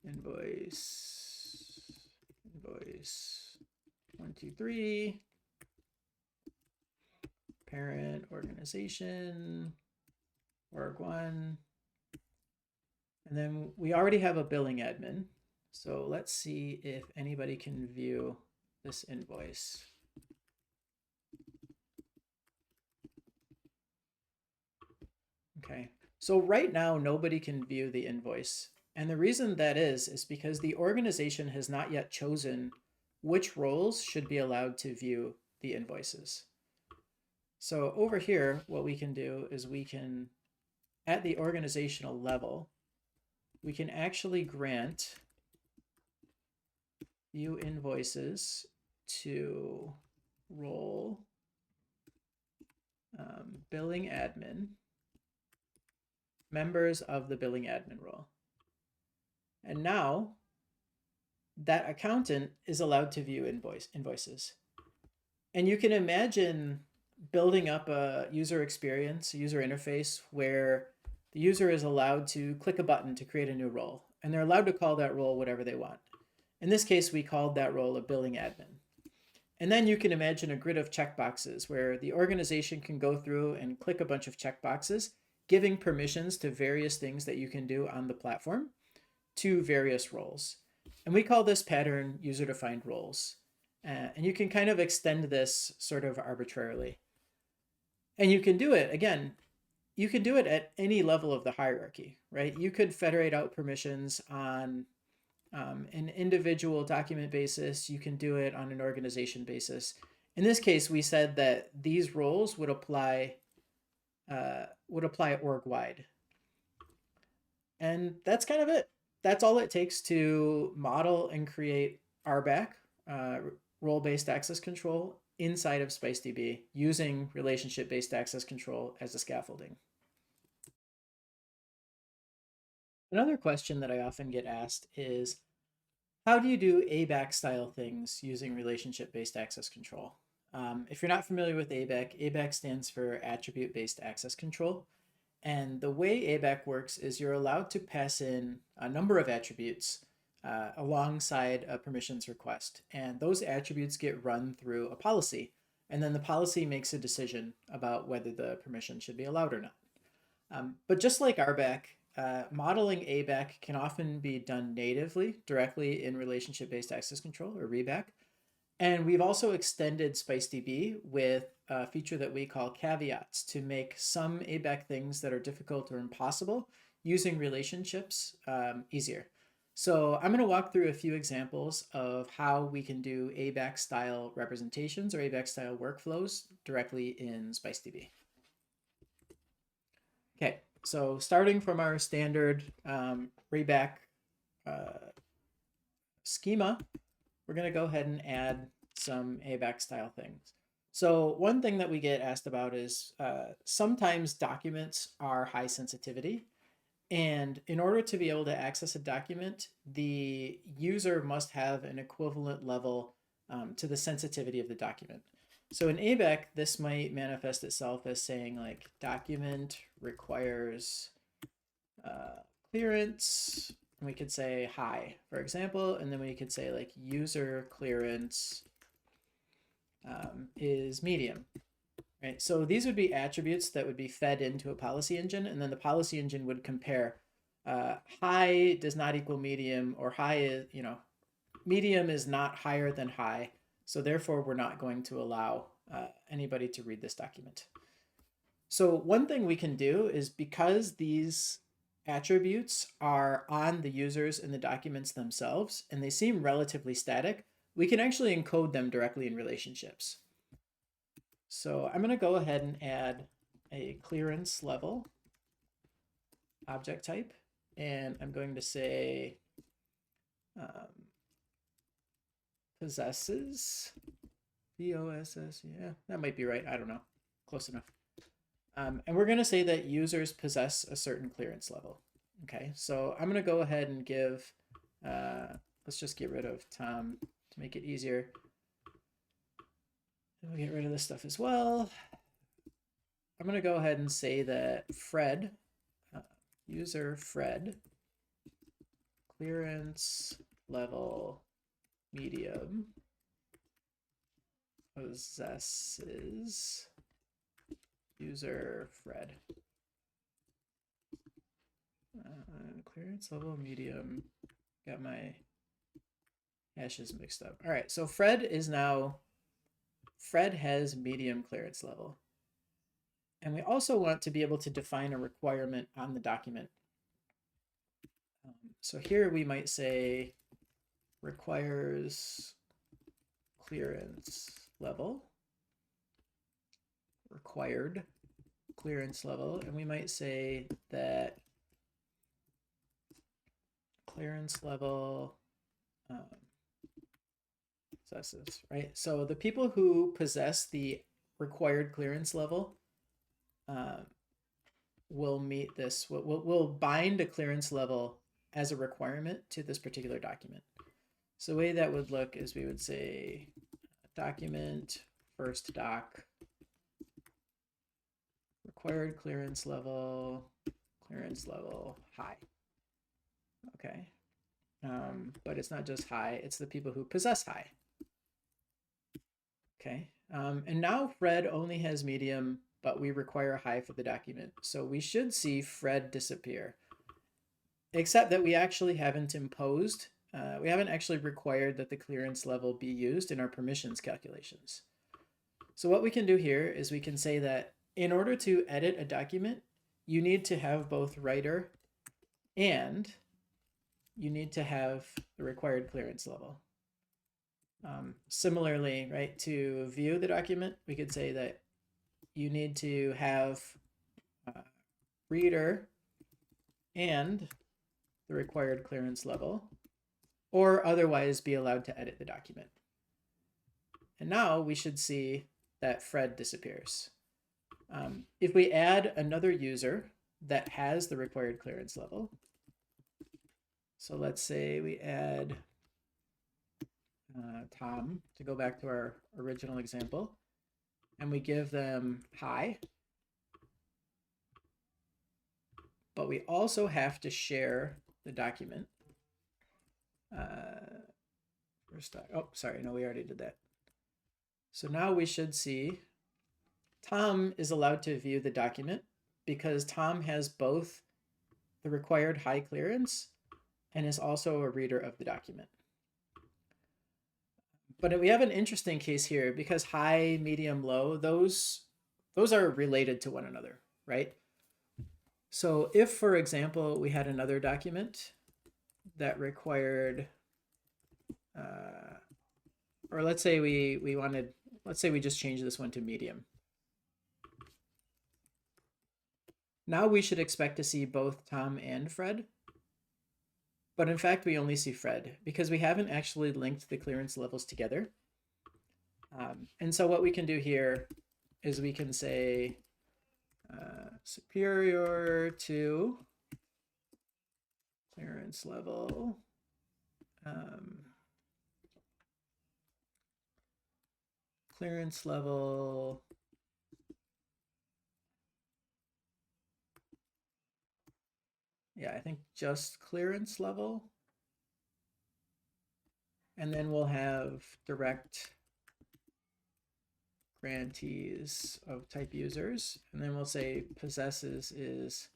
Invoice 1, 2, 3. Parent organization, org1. And then we already have a billing admin. So let's see if anybody can view this invoice. Okay, so right now nobody can view the invoice. And the reason that is because the organization has not yet chosen which roles should be allowed to view the invoices. So over here, what we can do is we can, at the organizational level, we can actually grant view invoices to role billing admin, members of the billing admin role. And now that accountant is allowed to view invoices. And you can imagine building up a user experience, a user interface where the user is allowed to click a button to create a new role, and they're allowed to call that role whatever they want. In this case, we called that role a billing admin. And then you can imagine a grid of checkboxes where the organization can go through and click a bunch of checkboxes, giving permissions to various things that you can do on the platform to various roles. And we call this pattern user-defined roles. And you can kind of extend this sort of arbitrarily. And you can do it, again, you can do it at any level of the hierarchy, right? You could federate out permissions on an individual document basis. You can do it on an organization basis. In this case, we said that these roles would apply org-wide. And that's kind of it. That's all it takes to model and create RBAC, role-based access control, inside of SpiceDB using relationship-based access control as a scaffolding. Another question that I often get asked is, how do you do ABAC style things using relationship-based access control? If you're not familiar with ABAC, ABAC stands for attribute-based access control. And the way ABAC works is you're allowed to pass in a number of attributes alongside a permissions request. And those attributes get run through a policy. And then the policy makes a decision about whether the permission should be allowed or not. But just like RBAC, modeling ABAC can often be done natively, directly in relationship-based access control, or RBAC. And we've also extended SpiceDB with a feature that we call caveats to make some ABAC things that are difficult or impossible using relationships easier. So I'm going to walk through a few examples of how we can do ABAC style representations or ABAC style workflows directly in SpiceDB. Okay, so starting from our standard RBAC schema, we're going to go ahead and add some ABAC style things. So one thing that we get asked about is sometimes documents are high sensitivity. And in order to be able to access a document, the user must have an equivalent level to the sensitivity of the document. So in ABAC, this might manifest itself as saying like document requires clearance. And we could say high, for example, and then we could say like user clearance is medium. Right, so these would be attributes that would be fed into a policy engine, and then the policy engine would compare high does not equal medium, or high is, medium is not higher than high, so therefore we're not going to allow anybody to read this document. So one thing we can do is, because these attributes are on the users in the documents themselves, and they seem relatively static, we can actually encode them directly in relationships. So I'm going to go ahead and add a clearance level object type, and I'm going to say possesses, POSS, yeah, that might be right, I don't know, close enough. And we're going to say that users possess a certain clearance level. Okay, so I'm going to go ahead and give, let's just get rid of Tom to make it easier. And we'll get rid of this stuff as well. I'm going to go ahead and say that Fred, user Fred, clearance level medium possesses user Fred. Clearance level medium, got my hashes mixed up. All right, so Fred has medium clearance level. And we also want to be able to define a requirement on the document. So here we might say requires clearance level, required clearance level, and we might say that clearance level possesses, right? So the people who possess the required clearance level will meet this, will bind a clearance level as a requirement to this particular document. So the way that would look is we would say document first doc required clearance level high. Okay, but it's not just high, it's the people who possess high. Okay, and now Fred only has medium, but we require high for the document. So we should see Fred disappear, except that we actually haven't imposed, we haven't actually required that the clearance level be used in our permissions calculations. So what we can do here is we can say that in order to edit a document, you need to have both writer and you need to have the required clearance level. Similarly, right, to view the document, we could say that you need to have reader and the required clearance level, or otherwise be allowed to edit the document. And now we should see that Fred disappears. If we add another user that has the required clearance level, so let's say we add Tom, to go back to our original example, and we give them high, but we also have to share the document. Oh, sorry, no, we already did that. So now we should see Tom is allowed to view the document because Tom has both the required high clearance and is also a reader of the document. But we have an interesting case here because high, medium, low, those are related to one another, right? So if, for example, we had another document that required, or let's say let's say we just change this one to medium. Now we should expect to see both Tom and Fred. but in fact we only see Fred because we haven't actually linked the clearance levels together. And so what we can do here is we can say superior to clearance level yeah, I think just clearance level, and then we'll have direct grantees of type users, and then we'll say possesses is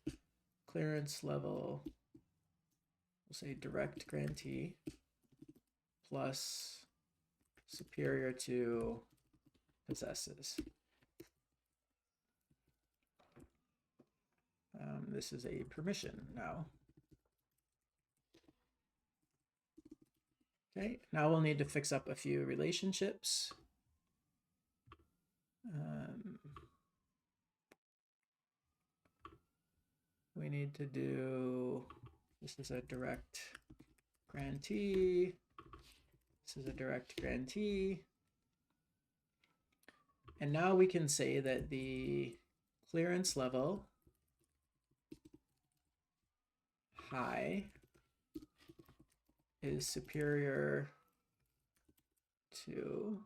clearance level, we'll say direct grantee plus superior to possesses. This is a permission now. Okay, now we'll need to fix up a few relationships. We need to do, this is a direct grantee. This is a direct grantee. And now we can say that the clearance level high is superior to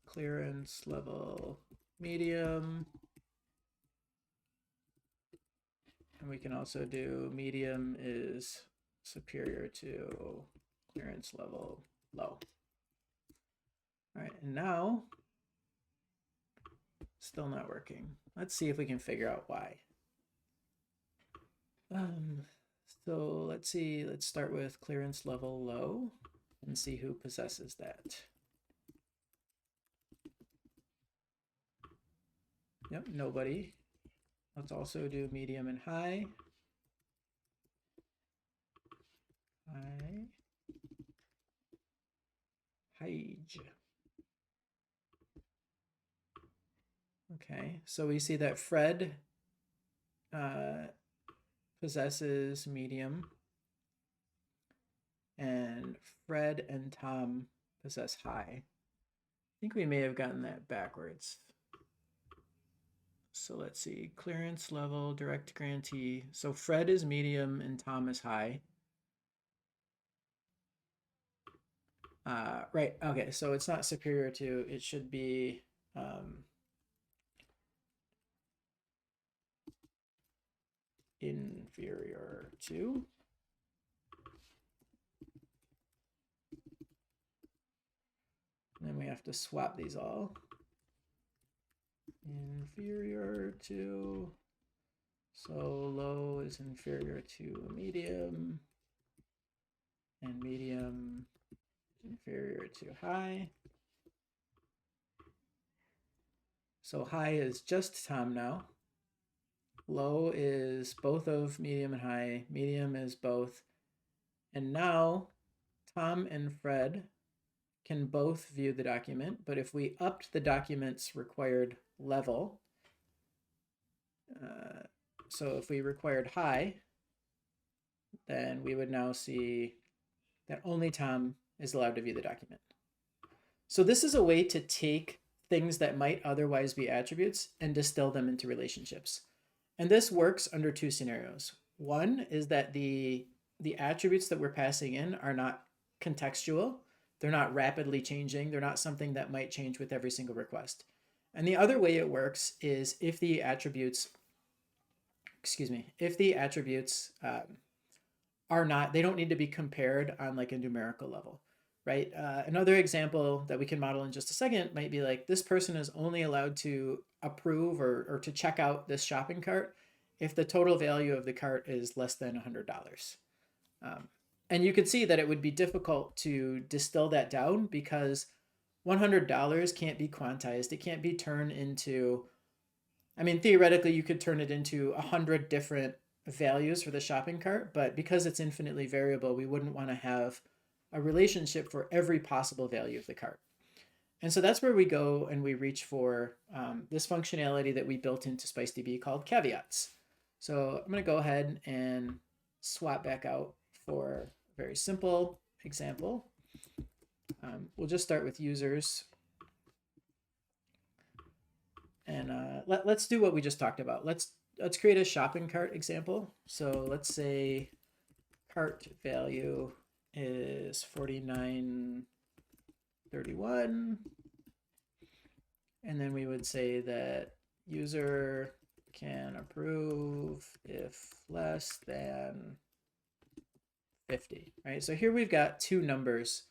clearance level medium. And we can also do medium is superior to clearance level low. All right, and now still not working. Let's see if we can figure out why. So let's see, let's start with clearance level low and see who possesses that. Yep, nobody. Let's also do medium and high. High. Okay, so we see that Fred possesses medium, and Fred and Tom possess high. I think we may have gotten that backwards. So let's see, clearance level, direct grantee. So Fred is medium and Tom is high. Right, okay, so it's not superior to, it should be inferior to. And then we have to swap these all. Inferior to, so low is inferior to medium, and medium is inferior to high. So high is just Tom now. Low is both of medium and high. Medium is both. And now Tom and Fred can both view the document, but if we upped the document's required level, so if we required high, then we would now see that only Tom is allowed to view the document. So this is a way to take things that might otherwise be attributes and distill them into relationships. And this works under two scenarios. One is that the attributes that we're passing in are not contextual. They're not rapidly changing. They're not something that might change with every single request. And the other way it works is if the attributes, are not, they don't need to be compared on like a numerical level, right? Another example that we can model in just a second might be like, this person is only allowed to approve or to check out this shopping cart if the total value of the cart is less than $100. And you could see that it would be difficult to distill that down because $100 can't be quantized. It can't be turned into, I mean, theoretically, you could turn it into 100 different values for the shopping cart, but because it's infinitely variable, we wouldn't want to have a relationship for every possible value of the cart. And so that's where we go and we reach for this functionality that we built into SpiceDB called caveats. So I'm going to go ahead and swap back out for a very simple example. We'll just start with users. And let's do what we just talked about. Let's create a shopping cart example. So let's say cart value is $49.31. And then we would say that user can approve if less than 50, right? So here we've got two numbers.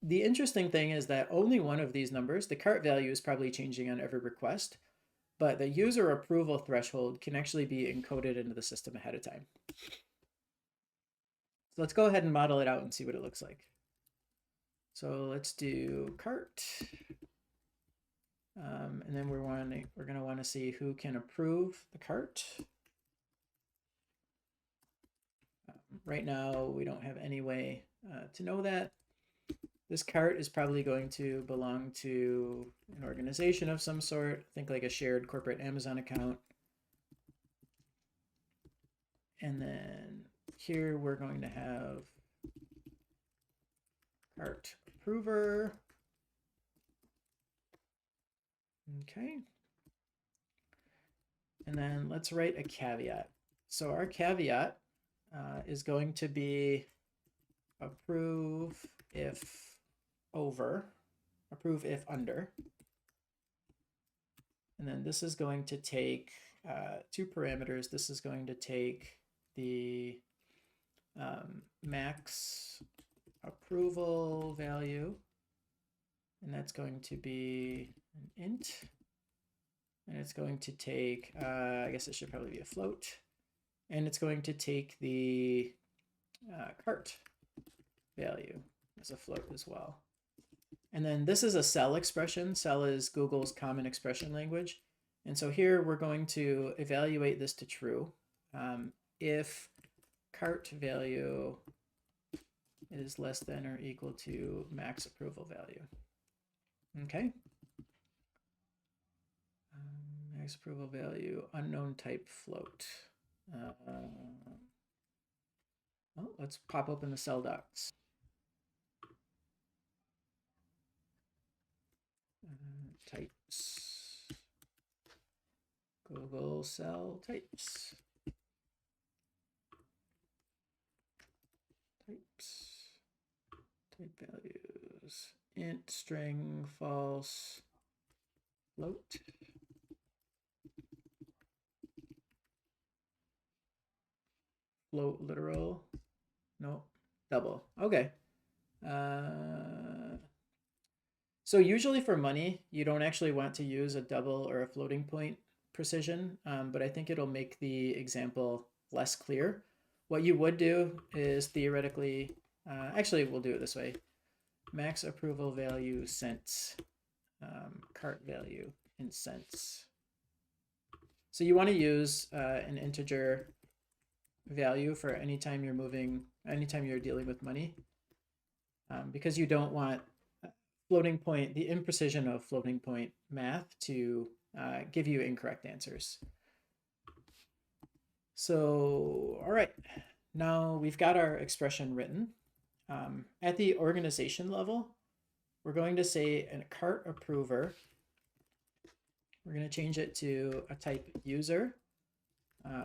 The interesting thing is that only one of these numbers, the cart value, is probably changing on every request, but the user approval threshold can actually be encoded into the system ahead of time. So let's go ahead and model it out and see what it looks like. So let's do cart. And then we're going to want to see who can approve the cart. Right now, we don't have any way to know that. This cart is probably going to belong to an organization of some sort. Think like a shared corporate Amazon account. And then here we're going to have cart approver. Okay. And then let's write a caveat. So our caveat is going to be approve if over, approve if under. And then this is going to take two parameters. This is going to take the max approval value, and that's going to be an int. And it's going to take, I guess it should probably be a float. And it's going to take the cart value as a float as well. And then this is a cell expression. Cell is Google's common expression language. And so here we're going to evaluate this to true if cart value is less than or equal to max approval value. Okay. Max approval value, unknown type float. Well, let's pop open the cell docs. Types. Google cell types. Types. Type values. Int, string, false, float. Float, literal. No, double. Okay. So usually for money, you don't actually want to use a double or a floating point precision, but I think it'll make the example less clear. What you would do is theoretically, actually we'll do it this way. Max approval value cents, cart value in cents. So you want to use an integer value for anytime you're dealing with money, because you don't want floating point, the imprecision of floating point math to give you incorrect answers. So, all right, now we've got our expression written. At the organization level, we're going to say a cart approver. We're going to change it to a type user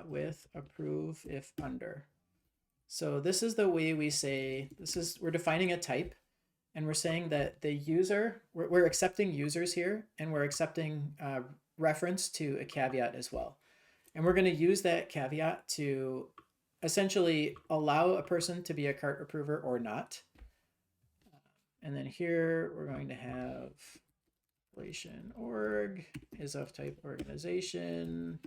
with approve if under. So this is the way we say, we're defining a type, and we're saying that the user, we're accepting users here, and we're accepting reference to a caveat as well. And we're going to use that caveat to essentially allow a person to be a cart approver or not. And then here we're going to have relation org is of type organization.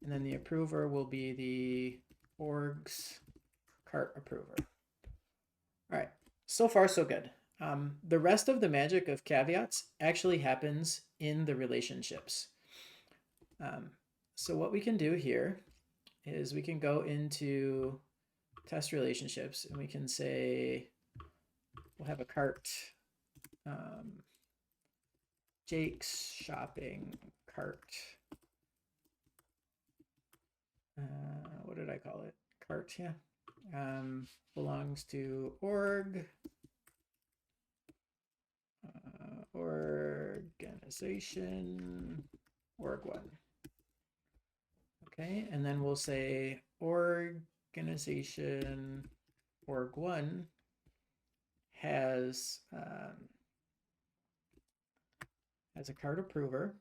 And then the approver will be the org's cart approver. All right, so far so good. The rest of the magic of caveats actually happens in the relationships. So what we can do here is we can go into test relationships, and we can say, we'll have a cart, Jake's shopping cart. what did I call it? Cart, yeah. Belongs to org, organization, org1. Okay, and then we'll say organization org1 has a cart approver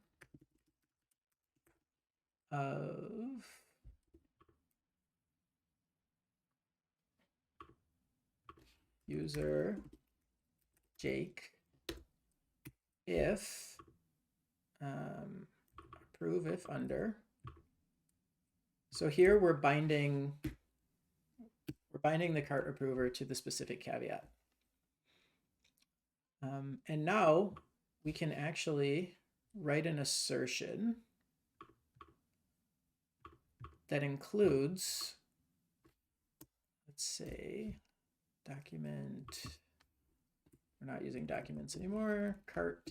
of user Jake if approve if under. So here we're binding the cart approver to the specific caveat. And now we can actually write an assertion that includes, let's say, document, we're not using documents anymore, cart,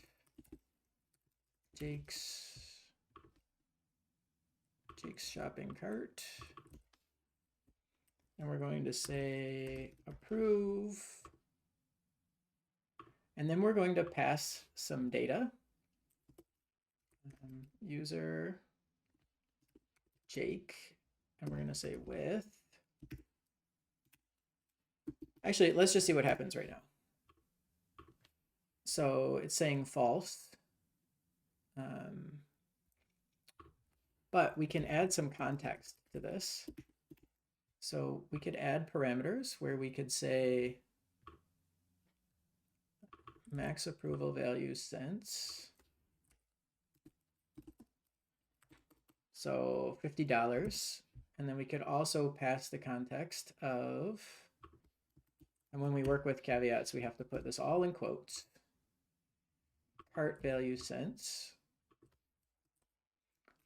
Jake's shopping cart. And we're going to say approve. And then we're going to pass some data. User Jake, and we're going to say with. Actually, let's just see what happens right now. So it's saying false. But we can add some context to this. So we could add parameters where we could say max approval value since. So $50. And then we could also pass the context of, and when we work with caveats, we have to put this all in quotes. Cart value since.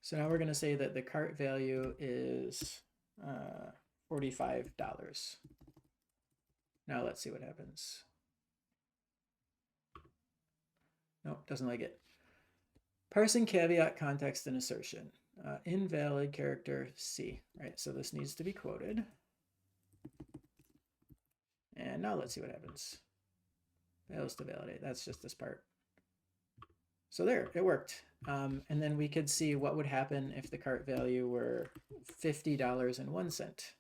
So now we're going to say that the cart value is $45. Now let's see what happens. Nope, doesn't like it. Parsing caveat, context, and assertion. Invalid character C, right? So this needs to be quoted. And now let's see what happens. Fails to validate. That's just this part. So there, it worked. And then we could see what would happen if the cart value were $50.01.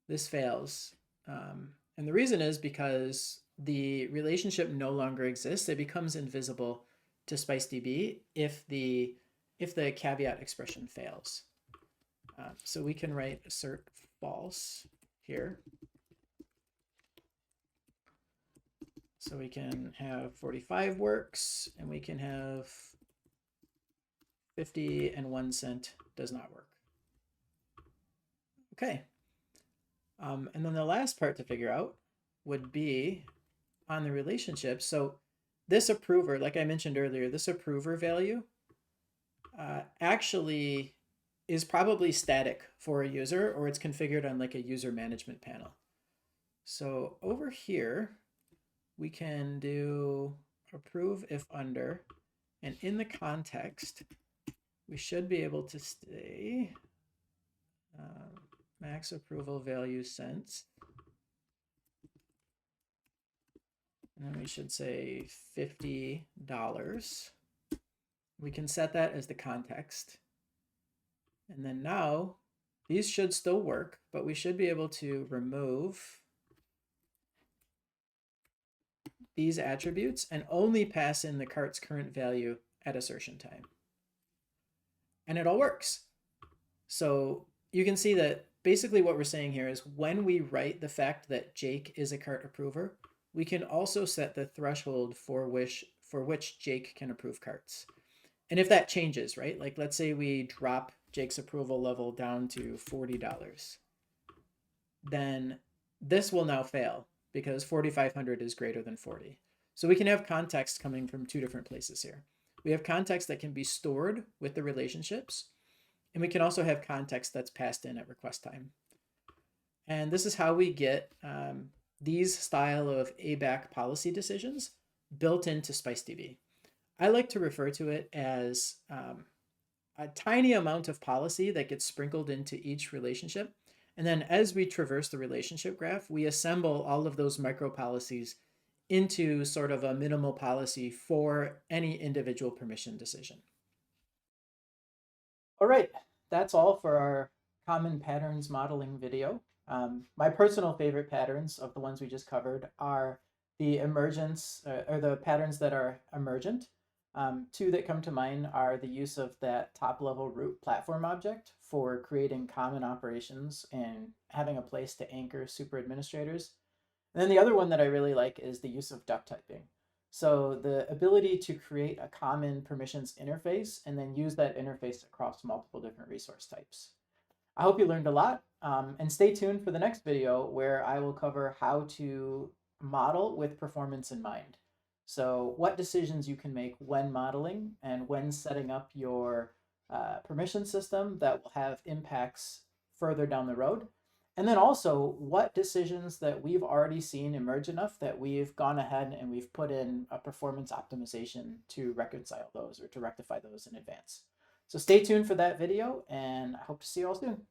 This fails. And the reason is because the relationship no longer exists. It becomes invisible to SpiceDB if the caveat expression fails. So we can write assert false here. So we can have 45 works, and we can have 50.01 does not work. Okay. And then the last part to figure out would be on the relationship. So this approver, like I mentioned earlier, this approver value actually is probably static for a user, or it's configured on like a user management panel. So over here, we can do approve if under, and in the context, we should be able to say max approval value since, and then we should say $50. We can set that as the context. And then now, these should still work, but we should be able to remove these attributes and only pass in the cart's current value at assertion time. And it all works. So you can see that basically what we're saying here is when we write the fact that Jake is a cart approver, we can also set the threshold for which Jake can approve carts. And if that changes, right? Like let's say we drop Jake's approval level down to $40, then this will now fail because 4,500 is greater than 40. So we can have context coming from two different places here. We have context that can be stored with the relationships, and we can also have context that's passed in at request time. And this is how we get these style of ABAC policy decisions built into SpiceDB. I like to refer to it as a tiny amount of policy that gets sprinkled into each relationship. And then as we traverse the relationship graph, we assemble all of those micro policies into sort of a minimal policy for any individual permission decision. All right, that's all for our common patterns modeling video. My personal favorite patterns of the ones we just covered are the emergence or the patterns that are emergent. Two that come to mind are the use of that top level root platform object for creating common operations and having a place to anchor super administrators. And then the other one that I really like is the use of duck typing. So the ability to create a common permissions interface and then use that interface across multiple different resource types. I hope you learned a lot, and stay tuned for the next video where I will cover how to model with performance in mind. So what decisions you can make when modeling and when setting up your permission system that will have impacts further down the road. And then also what decisions that we've already seen emerge enough that we've gone ahead and we've put in a performance optimization to reconcile those or to rectify those in advance. So stay tuned for that video, and I hope to see you all soon.